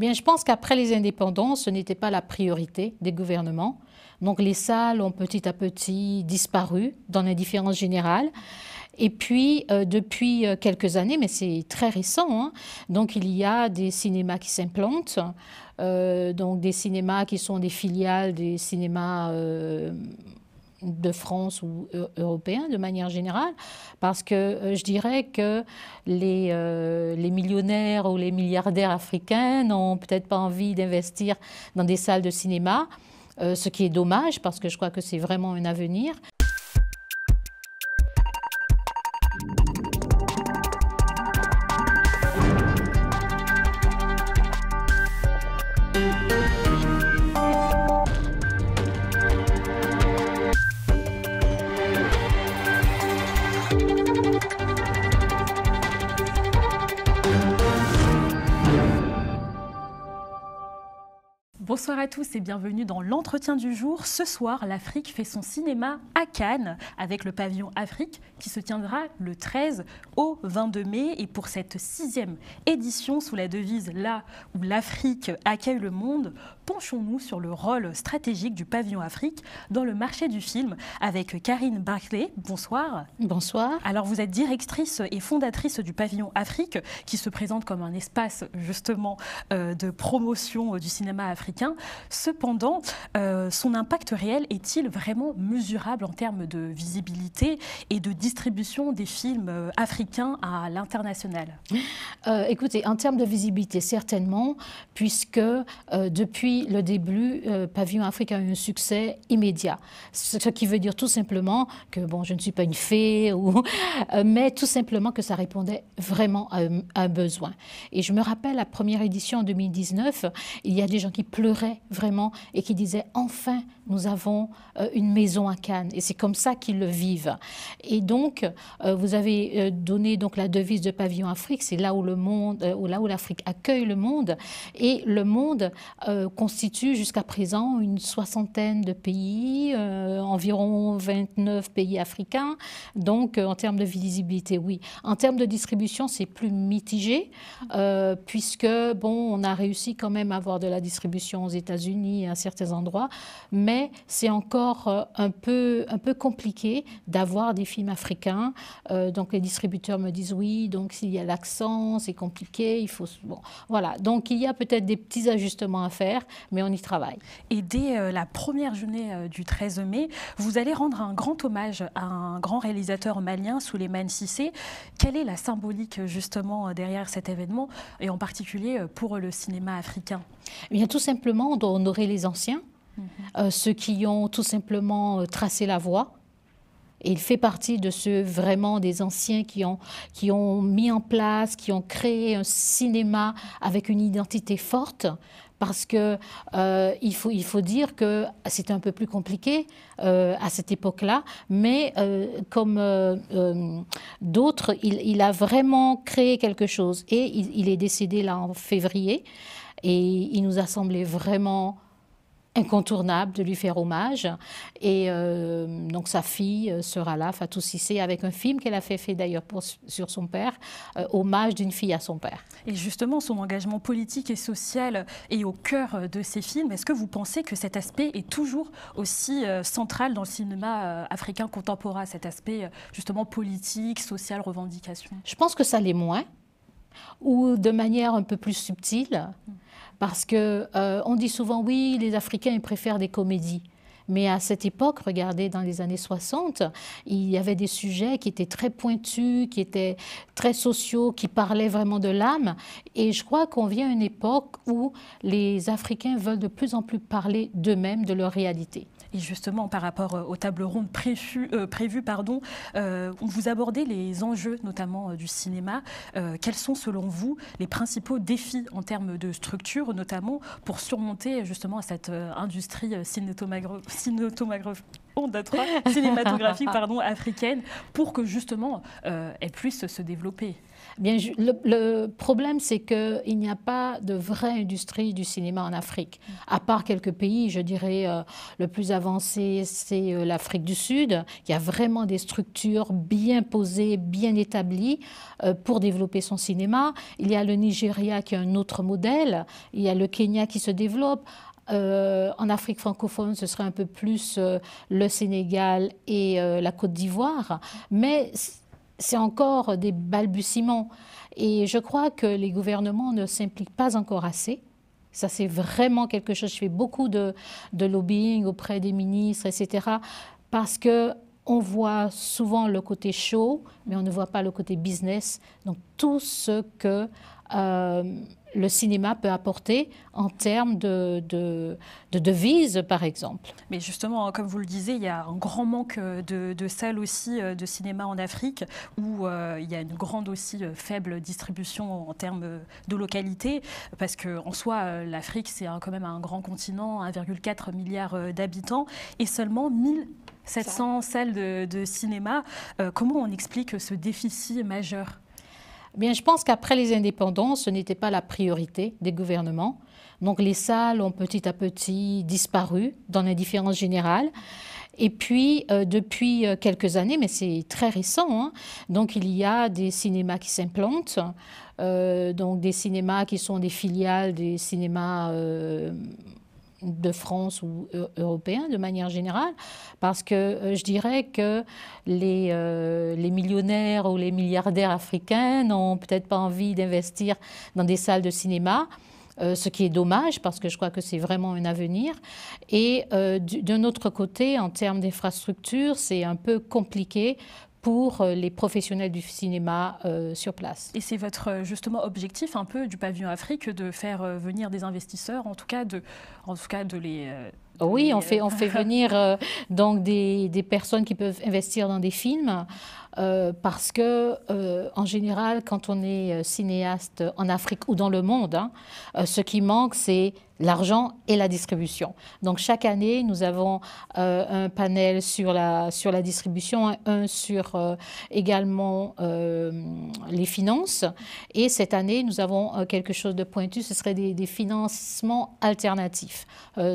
Bien, je pense qu'après les indépendances, ce n'était pas la priorité des gouvernements. Donc les salles ont petit à petit disparu dans l'indifférence générale. Et puis, depuis quelques années, mais c'est très récent, hein, donc il y a des cinémas qui s'implantent, donc des cinémas qui sont des filiales des cinémas de France ou européens de manière générale, parce que je dirais que les millionnaires ou les milliardaires africains n'ont peut-être pas envie d'investir dans des salles de cinéma, ce qui est dommage parce que je crois que c'est vraiment un avenir. Bonsoir à tous et bienvenue dans l'entretien du jour. Ce soir, l'Afrique fait son cinéma à Cannes avec le pavillon Afrique qui se tiendra le 13 au 22 mai. Et pour cette 6e édition sous la devise « Là où l'Afrique accueille le monde », penchons-nous sur le rôle stratégique du pavillon Afrique dans le marché du film avec Karine Barclay. Bonsoir. Bonsoir. Alors vous êtes directrice et fondatrice du pavillon Afrique qui se présente comme un espace justement de promotion du cinéma africain. Cependant, son impact réel est-il vraiment mesurable en termes de visibilité et de distribution des films africains à l'international? Écoutez, en termes de visibilité, certainement, puisque depuis le début, Pavillon Afrique a eu un succès immédiat. Ce qui veut dire tout simplement que, bon, je ne suis pas une fée, mais tout simplement que ça répondait vraiment à un besoin. Et je me rappelle la première édition en 2019, il y a des gens qui pleuraient vraiment et qui disaient « Enfin, nous avons une maison à Cannes ». Et c'est comme ça qu'ils le vivent. Et donc, vous avez donné donc, la devise de Pavillon Afrique, c'est là où le monde, là où l'Afrique accueille le monde. Et le monde constitue jusqu'à présent une soixantaine de pays, environ 29 pays africains. Donc, en termes de visibilité, oui. En termes de distribution, c'est plus mitigé, puisque, bon, on a réussi quand même à avoir de la distribution aux États-Unis à certains endroits, mais c'est encore un peu compliqué d'avoir des films africains. Donc, les distributeurs me disent oui, donc s'il y a l'accent, c'est compliqué, il faut... Bon, voilà. Donc, il y a peut-être des petits ajustements à faire, mais on y travaille. Et dès la première journée du 13 mai, vous allez rendre un grand hommage à un grand réalisateur malien, Souleymane Cissé. Quelle est la symbolique justement derrière cet événement, et en particulier pour le cinéma africain? Eh bien, tout simplement, on doit honorer les anciens, ceux qui ont tout simplement tracé la voie. Et il fait partie de ceux vraiment des anciens qui ont mis en place, qui ont créé un cinéma avec une identité forte. Parce que il faut dire que c'était un peu plus compliqué à cette époque-là, mais comme d'autres, il a vraiment créé quelque chose. Et il est décédé là en février, et il nous a semblé vraiment incontournable de lui faire hommage. Et donc sa fille sera là, Fatou Cissé, avec un film qu'elle a fait d'ailleurs sur son père, hommage d'une fille à son père. Et justement, son engagement politique et social est au cœur de ses films. Est-ce que vous pensez que cet aspect est toujours aussi central dans le cinéma africain contemporain, cet aspect justement politique, social, revendication? Je pense que ça l'est moins, ou de manière un peu plus subtile. Parce qu'on dit souvent, oui, les Africains ils préfèrent des comédies. Mais à cette époque, regardez, dans les années 60, il y avait des sujets qui étaient très pointus, qui étaient très sociaux, qui parlaient vraiment de l'âme. Et je crois qu'on vient à une époque où les Africains veulent de plus en plus parler d'eux-mêmes, de leur réalité. Et justement, par rapport aux tables rondes prévues, vous abordez les enjeux, notamment du cinéma. Quels sont, selon vous, les principaux défis en termes de structure, notamment pour surmonter justement cette industrie cinématographique africaine, pour que justement elle puisse se développer? Bien, le problème, c'est qu'il n'y a pas de vraie industrie du cinéma en Afrique. À part quelques pays, je dirais, le plus avancé, c'est l'Afrique du Sud. Il y a vraiment des structures bien posées, bien établies pour développer son cinéma. Il y a le Nigeria qui est un autre modèle. Il y a le Kenya qui se développe. En Afrique francophone, ce serait un peu plus le Sénégal et la Côte d'Ivoire. Mais c'est encore des balbutiements. Et je crois que les gouvernements ne s'impliquent pas encore assez. Ça, c'est vraiment quelque chose. Je fais beaucoup de lobbying auprès des ministres, etc. Parce qu'on voit souvent le côté show, mais on ne voit pas le côté business. Donc, tout ce que le cinéma peut apporter en termes de devises, par exemple. Mais justement, comme vous le disiez, il y a un grand manque de salles aussi de cinéma en Afrique, où il y a une grande aussi faible distribution en termes de localité, parce qu'en soi, l'Afrique, c'est quand même un grand continent, 1,4 milliard d'habitants, et seulement 1700 salles de cinéma. Comment on explique ce déficit majeur ? Bien, je pense qu'après les indépendances, ce n'était pas la priorité des gouvernements. Donc les salles ont petit à petit disparu dans l'indifférence générale. Et puis, depuis quelques années, mais c'est très récent, hein, donc il y a des cinémas qui s'implantent, donc des cinémas qui sont des filiales des cinémas de France ou européens de manière générale, parce que je dirais que les millionnaires ou les milliardaires africains n'ont peut-être pas envie d'investir dans des salles de cinéma, ce qui est dommage parce que je crois que c'est vraiment un avenir. Et d'un autre côté, en termes d'infrastructure, c'est un peu compliqué pour les professionnels du cinéma sur place. Et c'est votre justement objectif un peu du pavillon Afrique de faire venir des investisseurs, en tout cas de les... Oui, on fait venir donc des personnes qui peuvent investir dans des films parce que en général, quand on est cinéaste en Afrique ou dans le monde, hein, ce qui manque, c'est l'argent et la distribution. Donc chaque année, nous avons un panel sur la distribution, un sur également les finances. Et cette année, nous avons quelque chose de pointu, ce serait des financements alternatifs,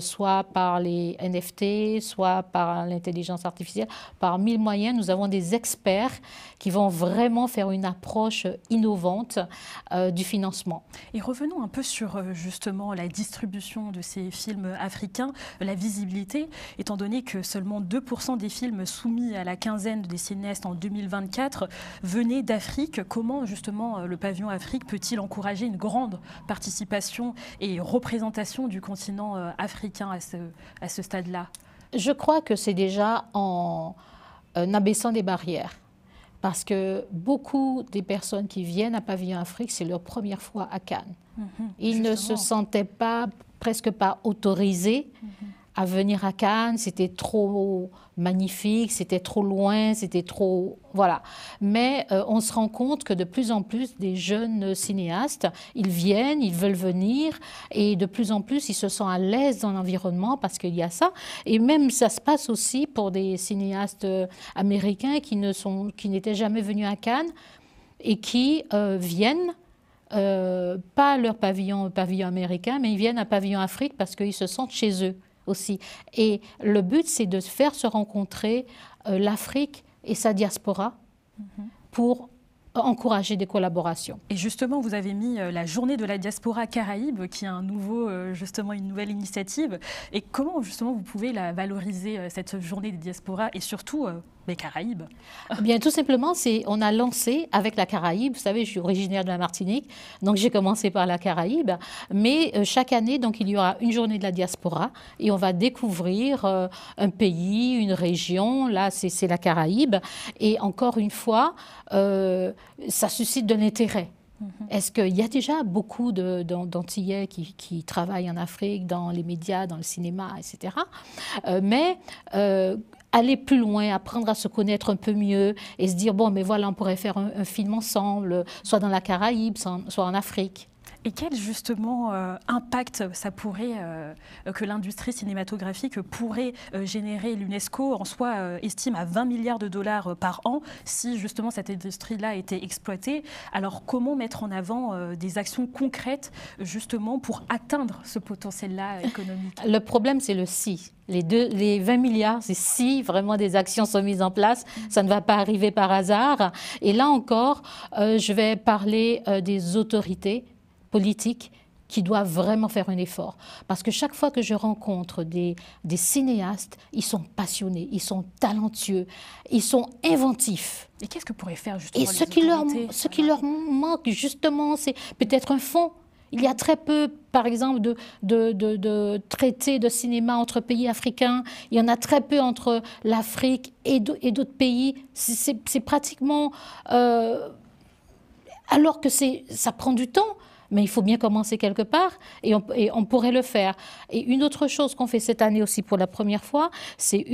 soit par les NFT, soit par l'intelligence artificielle. Par mille moyens, nous avons des experts qui vont vraiment faire une approche innovante du financement. Et revenons un peu sur justement la distribution de ces films africains, la visibilité, étant donné que seulement 2% des films soumis à la quinzaine des cinéastes en 2024 venaient d'Afrique. Comment justement le pavillon Afrique peut-il encourager une grande participation et représentation du continent africain à ce stade-là ? Je crois que c'est déjà en abaissant des barrières. Parce que beaucoup des personnes qui viennent à Pavillon Afrique, c'est leur première fois à Cannes. Ils ne se sentaient presque pas autorisés à venir à Cannes. C'était trop magnifique, c'était trop loin, c'était trop... Voilà. Mais on se rend compte que de plus en plus des jeunes cinéastes, ils viennent, ils veulent venir et de plus en plus ils se sentent à l'aise dans l'environnement parce qu'il y a ça. Et même ça se passe aussi pour des cinéastes américains qui n'étaient jamais venus à Cannes et qui viennent pas à leur pavillon américain, mais ils viennent à Pavillon Afrique parce qu'ils se sentent chez eux aussi. Et le but, c'est de faire se rencontrer l'Afrique et sa diaspora pour encourager des collaborations. Et justement, vous avez mis la journée de la diaspora Caraïbe, qui est une nouvelle initiative. Et comment justement vous pouvez la valoriser, cette journée des diasporas, et surtout les Caraïbes? Bien, tout simplement, on a lancé avec la Caraïbe. Vous savez, je suis originaire de la Martinique, donc j'ai commencé par la Caraïbe. Mais chaque année, donc, il y aura une journée de la diaspora et on va découvrir un pays, une région. Là, c'est la Caraïbe. Et encore une fois, ça suscite de l'intérêt. Est-ce qu'il y a déjà beaucoup d'Antillais qui travaillent en Afrique, dans les médias, dans le cinéma, etc. Mais aller plus loin, apprendre à se connaître un peu mieux et se dire, bon, mais voilà, on pourrait faire un film ensemble, soit dans la Caraïbe, soit en Afrique. Et quel justement impact ça pourrait, que l'industrie cinématographique pourrait générer? L'UNESCO en soi estime à 20 milliards de dollars par an si justement cette industrie-là était exploitée. Alors comment mettre en avant des actions concrètes justement pour atteindre ce potentiel-là économique? Le problème, c'est le si. Les 20 milliards, c'est si vraiment des actions sont mises en place. Ça ne va pas arriver par hasard. Et là encore, je vais parler des autorités politiques qui doivent vraiment faire un effort. Parce que chaque fois que je rencontre des cinéastes, ils sont passionnés, ils sont talentueux, ils sont inventifs. Et qu'est-ce que pourraient faire justement les autorités? Ce qui leur manque justement, c'est peut-être un fonds. Il y a très peu, par exemple, de traités de cinéma entre pays africains. Il y en a très peu entre l'Afrique et d'autres pays. C'est pratiquement... alors que ça prend du temps. Mais il faut bien commencer quelque part et on pourrait le faire. Et une autre chose qu'on fait cette année aussi pour la première fois, c'est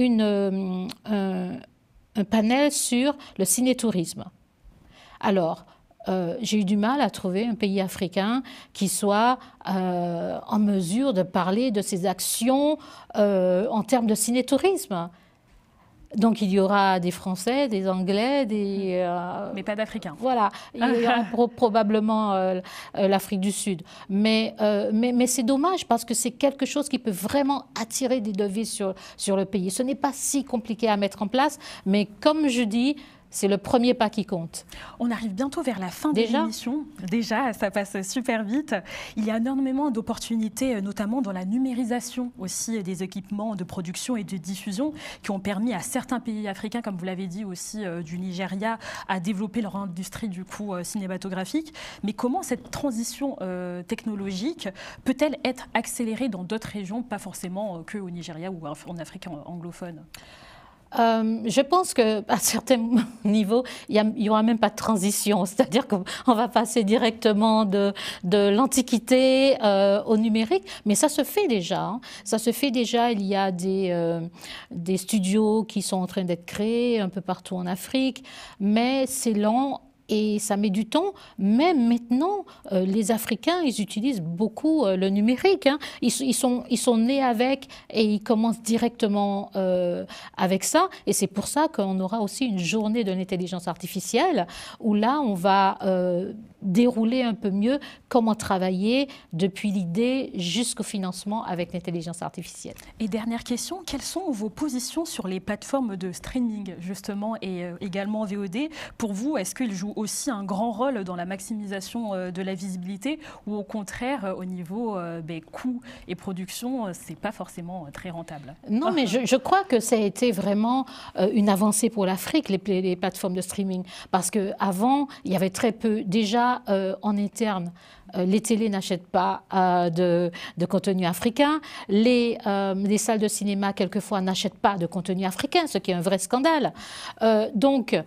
un panel sur le cinétourisme. Alors, j'ai eu du mal à trouver un pays africain qui soit en mesure de parler de ses actions en termes de cinétourisme. Donc il y aura des Français, des Anglais, mais pas d'Africains. Voilà, il y aura probablement l'Afrique du Sud. Mais c'est dommage parce que c'est quelque chose qui peut vraiment attirer des devises sur le pays. Ce n'est pas si compliqué à mettre en place, mais comme je dis, c'est le premier pas qui compte. On arrive bientôt vers la fin de l'émission. Déjà, ça passe super vite. Il y a énormément d'opportunités, notamment dans la numérisation aussi des équipements de production et de diffusion qui ont permis à certains pays africains, comme vous l'avez dit aussi du Nigeria, à développer leur industrie du coup cinématographique. Mais comment cette transition technologique peut-elle être accélérée dans d'autres régions, pas forcément qu'au Nigeria ou en Afrique anglophone? Je pense qu'à certains niveaux, il n'y aura même pas de transition. C'est-à-dire qu'on va passer directement de l'Antiquité au numérique. Mais ça se fait déjà. Hein. Ça se fait déjà. Il y a des studios qui sont en train d'être créés un peu partout en Afrique. Mais c'est lent. Et ça met du temps. Même maintenant, les Africains, ils utilisent beaucoup le numérique. Hein. Ils sont nés avec et ils commencent directement avec ça. Et c'est pour ça qu'on aura aussi une journée de l'intelligence artificielle où là, on va dérouler un peu mieux comment travailler depuis l'idée jusqu'au financement avec l'intelligence artificielle. Et dernière question, quelles sont vos positions sur les plateformes de streaming justement et également VOD? Pour vous, est-ce qu'ils jouent aussi un grand rôle dans la maximisation de la visibilité ou au contraire au niveau coût et production, c'est pas forcément très rentable? Non, mais je crois que ça a été vraiment une avancée pour l'Afrique, les plateformes de streaming, parce qu'avant, il y avait très peu, déjà en interne, les télés n'achètent pas de contenu africain. Les salles de cinéma, quelquefois, n'achètent pas de contenu africain, ce qui est un vrai scandale. Donc,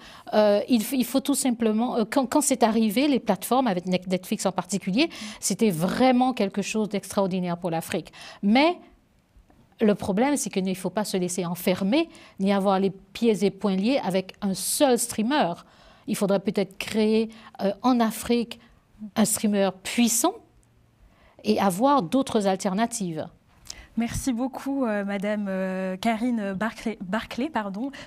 il faut tout simplement... Quand c'est arrivé, les plateformes, avec Netflix en particulier, c'était vraiment quelque chose d'extraordinaire pour l'Afrique. Mais le problème, c'est qu'il ne faut pas se laisser enfermer, ni avoir les pieds et poings liés avec un seul streamer. Il faudrait peut-être créer en Afrique un streamer puissant et avoir d'autres alternatives. Merci beaucoup, Madame Karine Barclay.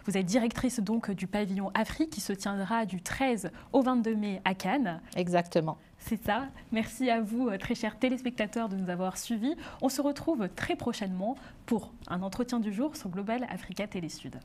Vous êtes directrice donc du pavillon Afrique qui se tiendra du 13 au 22 mai à Cannes. Exactement. C'est ça. Merci à vous, très chers téléspectateurs, de nous avoir suivis. On se retrouve très prochainement pour un entretien du jour sur Global Africa Télé Sud.